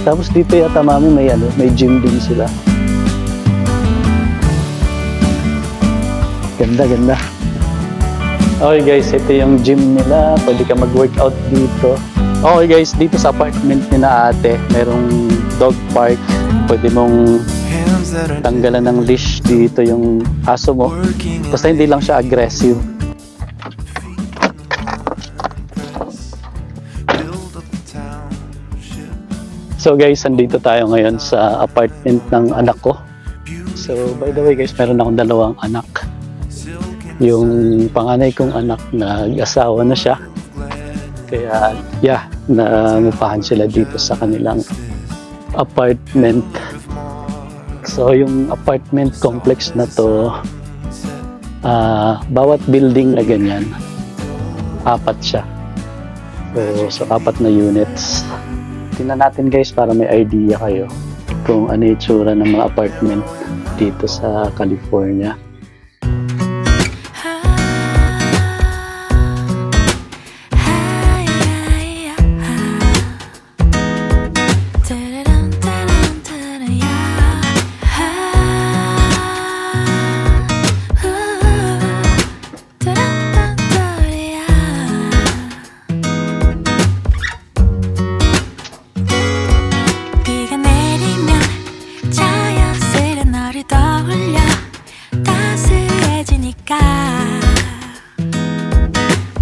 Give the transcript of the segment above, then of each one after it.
Tapos dito yata mami may gym din sila. Ganda, ganda. Okay guys, ito yung gym nila. Pwede ka mag-workout dito. Okay guys, dito sa apartment ni na ate, merong dog park. Pwede mong tanggalan ng leash dito yung aso mo. Basta hindi lang siya aggressive. So guys, andito tayo ngayon sa apartment ng anak ko. So by the way guys, meron akong dalawang anak. Yung panganay kong anak nag-asawa na siya. Kaya yeah, nangupahan sila dito sa kanilang apartment. So yung apartment complex na to, bawat building na ganyan, 4 siya. So 4 na units. Tingnan natin guys para may idea kayo kung ano yung itsura ng mga apartment dito sa California.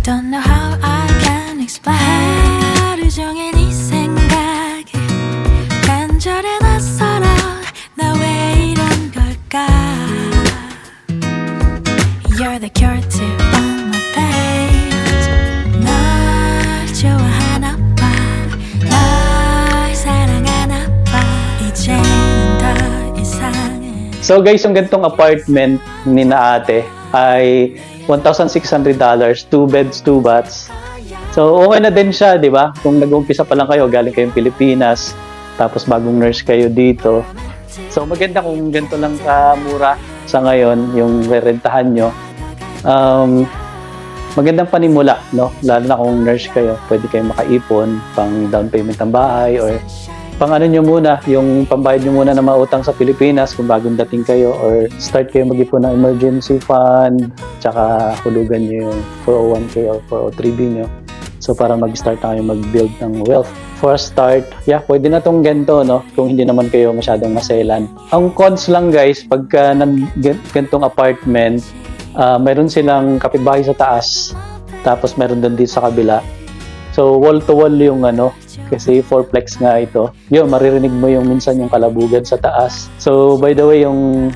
Don't know how I can explain. 하루 종일 네 생각에 간절해 낯설어. 나 왜 이런 걸까? You're the cure to all my pains. 널 좋아하나 봐. 널 사랑하나 봐. 이제는 더 이상은. So guys, yung ganitong apartment ni na ate ay $1,600, 2 beds, 2 baths. So okay na din siya, di ba? Kung nag-umpisa pa lang kayo, galing kayong Pilipinas, tapos bagong nurse kayo dito. So maganda kung ganito lang kamura sa ngayon, yung rerentahan nyo. Magandang panimula, no? Lalo na kung nurse kayo, pwede kayong makaipon pang down payment ng bahay or pang ano nyo muna, yung pambayad nyo muna na mautang sa Pilipinas kung bagong dating kayo, or start kayo mag-ipon ng emergency fund, tsaka hulugan nyo yung 401k or 403b nyo. So para mag-start na kayo mag-build ng wealth. For a start, yeah, pwede na tong ganito, no? Kung hindi naman kayo masyadong maselan. Ang cons lang guys, pagka ganitong apartment, mayroon silang kapitbahay sa taas, tapos meron din dito sa kabila. So wall to wall yung ano, kasi 4plex nga ito. Yun, maririnig mo yung minsan yung kalabugan sa taas. So by the way, yung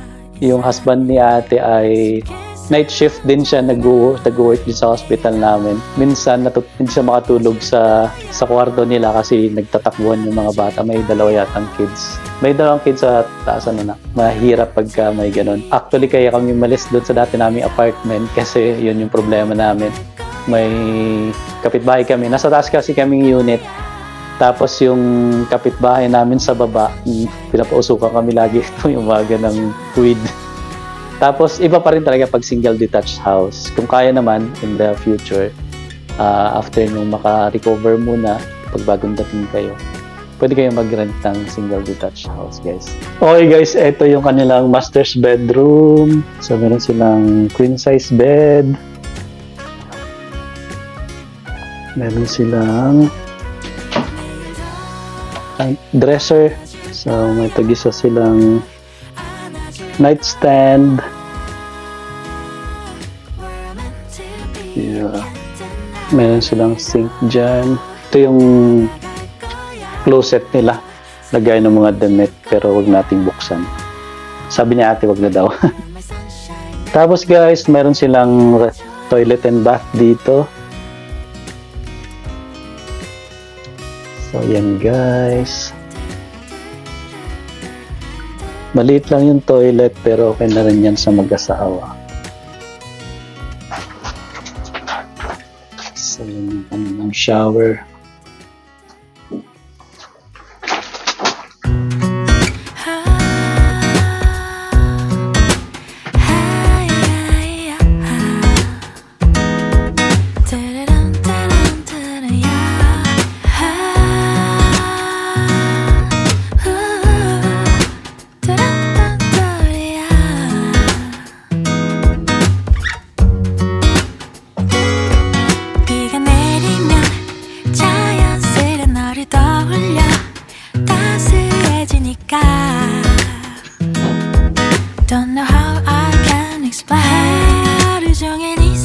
husband ni ate ay night shift din siya, nag-work din sa hospital namin. Minsan hindi siya makatulog sa kwarto nila kasi nagtatakbuhan yung mga bata. May 2 yatang kids. May 2 kids sa taas, ano na. Mahirap pagka may ganun. Actually, kaya kami malis doon sa dati naming apartment kasi yun yung problema namin. May kapitbahay kami. Nasa taas kasi kaming unit. Tapos yung kapitbahay namin sa baba, pinapausukan kami lagi ito yung umaga ng weed. Tapos iba pa rin talaga pag single detached house. Kung kaya naman in the future, after nung maka-recover muna, pag bagong dating kayo, pwede kayo mag-rent ng single detached house, guys. Okay guys, ito yung kanilang master's bedroom. So meron silang queen size bed. Meron silang dresser. So may tag-isa silang nightstand. Yeah. Meron silang sink dyan. Ito yung closet nila. Lagay ng mga damit pero wag nating buksan. Sabi niya ate wag na daw. Tapos guys, meron silang toilet and bath dito. So yan guys. Maliit lang yung toilet pero okay na rin yan sa mag-asawa. So yan yung shower.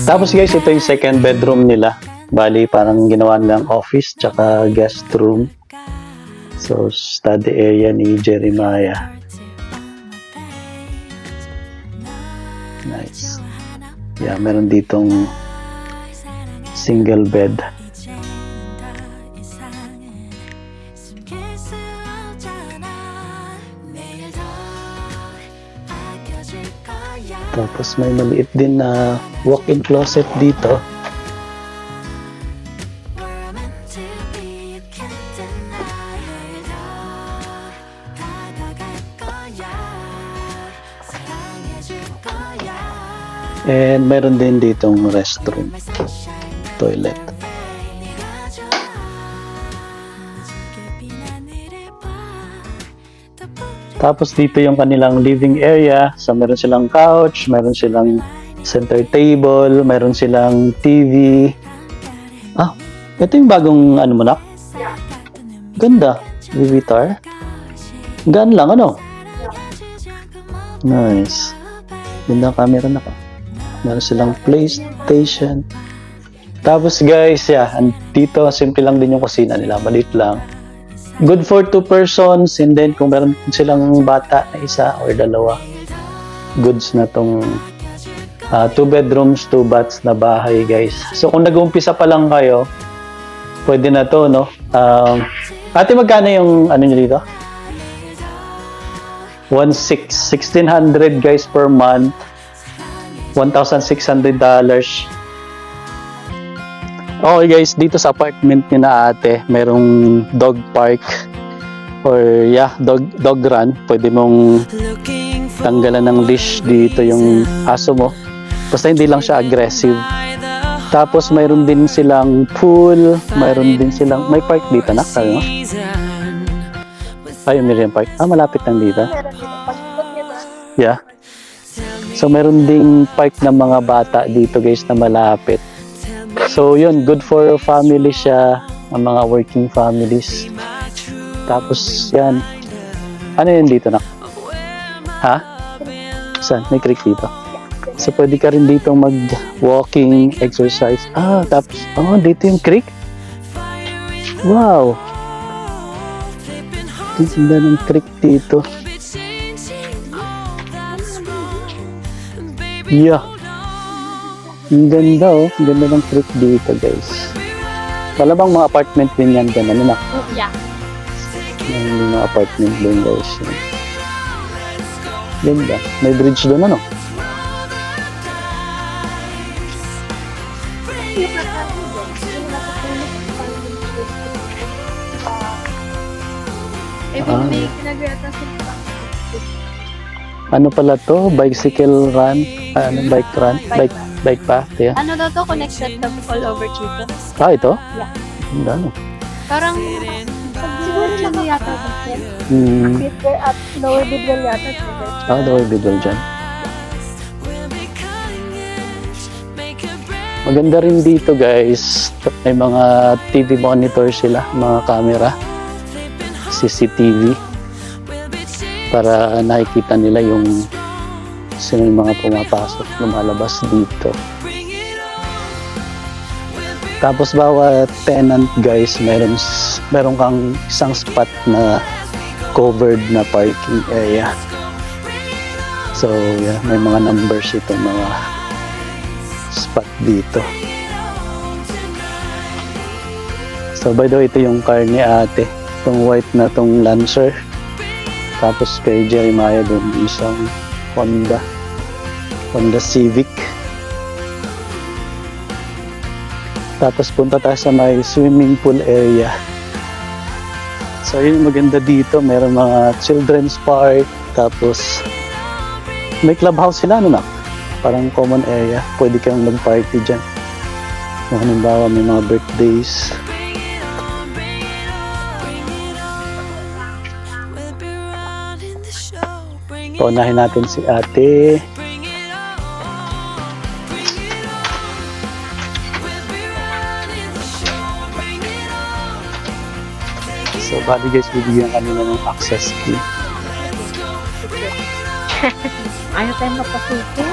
Tapos guys, ito yung second bedroom nila. Bali, parang ginawa nilang office tsaka guest room. So, study area ni Jeremiah. Nice. Yeah, meron ditong single bed. Tapos may maliit din na walk-in closet dito. And meron din ditong restroom, toilet. Tapos dito yung kanilang living area. So meron silang couch, meron silang center table, meron silang TV. Ah, ito yung bagong ano mo na? Ganda. Vivitar. Gaan lang, ano? Nice. Ganda camera na ka. Meron silang PlayStation. Tapos guys, yeah, dito simple lang din yung kusina nila. Maliit lang. Good for 2 persons, and then kung meron silang bata na isa or dalawa, goods na tong 2 bedrooms, 2 baths na bahay, guys. So kung nag-uumpisa pa lang kayo, pwede na to, no? Ate, magkano yung ano nyo dito? 1,600 guys per month. $1,600. Okay guys, dito sa apartment ni na ate, merong dog park or yeah, dog run. Pwede mong tanggalan ng leash dito yung aso mo. Basta hindi lang siya aggressive. Tapos mayroon din silang pool, mayroon din silang, may park dito na, no? Ay, Miriam Park. Ah, malapit lang dito. Yeah. So mayroon ding park ng mga bata dito guys na malapit. So yun, good for family siya, ang mga working families. Tapos yan. Ano yun dito na? Ha? Saan? May creek dito. So pwede ka rin dito mag-walking, exercise. Ah, tapos, oh, dito yung creek. Wow! Tinda ng creek dito. Yeah. Ang ganda, oh. Ang ganda ng creek dito, guys. Malamang mga apartment din yan dyan. Ano na? Yeah. Yung mga apartment din, guys. Ganda. May bridge doon, ano? May kinagayatan sila. Ano pala to? Bicycle run? Ano? Bike run? Bike path, yeah. Ano daw to? Connected to all over dito. Ah, ito? Yeah. Ganda, ano? Parang siguro siya yata kasi. Peter at lower bidwell yata. Ah, lower bidwell dyan. Maganda rin dito, guys. May mga TV monitor sila, mga camera. CCTV. Para nakikita nila yung sino yung mga pumapasok, lumalabas dito. Tapos bawat tenant guys, meron kang isang spot na covered na parking area. So yeah, may mga numbers itong mga spot dito. So by the way, ito yung car ni ate, itong white na itong Lancer. Tapos kay Jeremiah doon isang Honda Civic. Tapos punta tayo sa may swimming pool area. So yun maganda dito, meron mga children's park, tapos may clubhouse sila, ano na? Parang common area, pwede kang mag-party dyan. Kung halimbawa may mga birthdays. Paunahin natin si ate. So, bali guys, bibigyan kanila ng access key. Ayaw tayo mapasukin.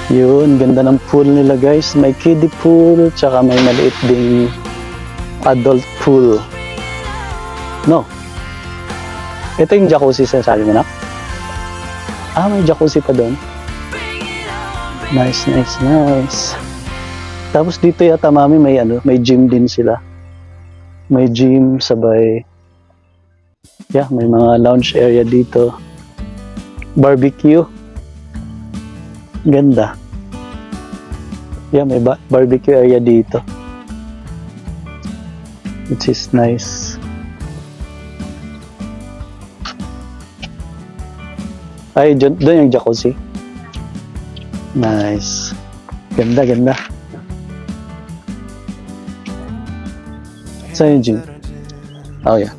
Yun, ganda ng pool nila guys. May kiddie pool, tsaka may maliit ding adult pool. No. Ito yung jacuzzi sa sabi mo na? Ah, may jacuzzi pa doon. Nice, nice, nice. Tapos dito yata mami may may gym din sila. May gym sabay. Yeah, may mga lounge area dito. Barbecue. Ganda. Yeah, may barbecue area dito. Which is nice. Ay, doon yung jacuzzi. Nice. Ganda, ganda. Saan yung gym? Oh, yeah.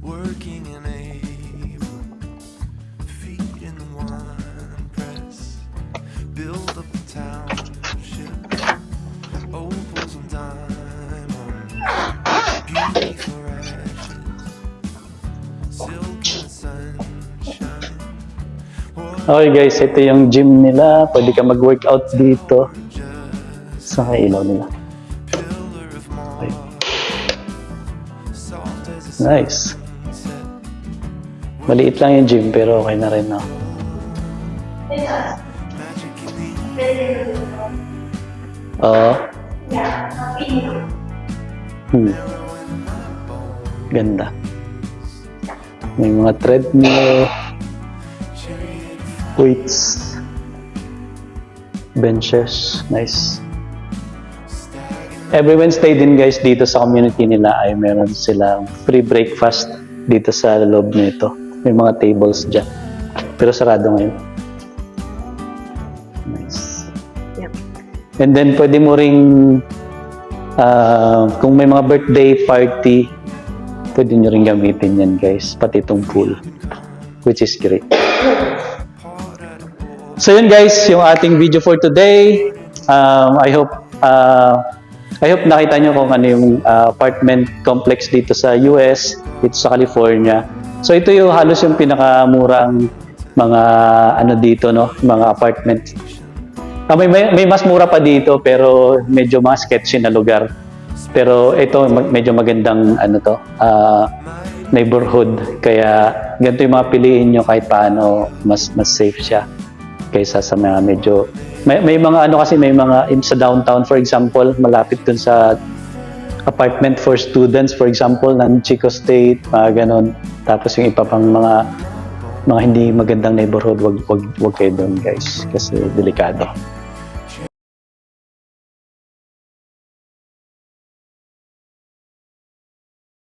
Working in April, feet in the wine press, build up a township, opals and diamonds, beauty for ashes, silk and sunshine. Okay guys, ito yung gym nila. Pwede ka mag-workout dito. Sa ilaw nila. Pillar of Okay. marble, soft as a Nice. sunset. Maliit lang yung gym pero okay na rin, no? Oo. Ganda. May mga treadmill, weights, benches. Nice. Every Wednesday din guys dito sa community nila ay meron silang free breakfast dito sa loob nito. May mga tables dyan. Pero sarado ngayon. Nice. Yep. And then pwede mo ring kung may mga birthday party, pwede nyo rin gamitin yan guys. Pati itong pool. Which is great. So yun guys, yung ating video for today. I hope nakita nyo kung ano yung apartment complex dito sa US, dito sa California. So ito yung halos yung pinakamurang mga dito, no, mga apartment. May mas mura pa dito pero medyo mga sketchy na lugar. Pero ito medyo magandang neighborhood, kaya ganito yung mga piliin nyo kahit paano mas safe siya kaysa sa mga medyo may mga kasi may mga sa downtown, for example, malapit dun sa apartment for students, for example, ng Chico State, mga ganon. Tapos yung iba pang mga hindi magandang neighborhood, wag kayo doon guys kasi delikado.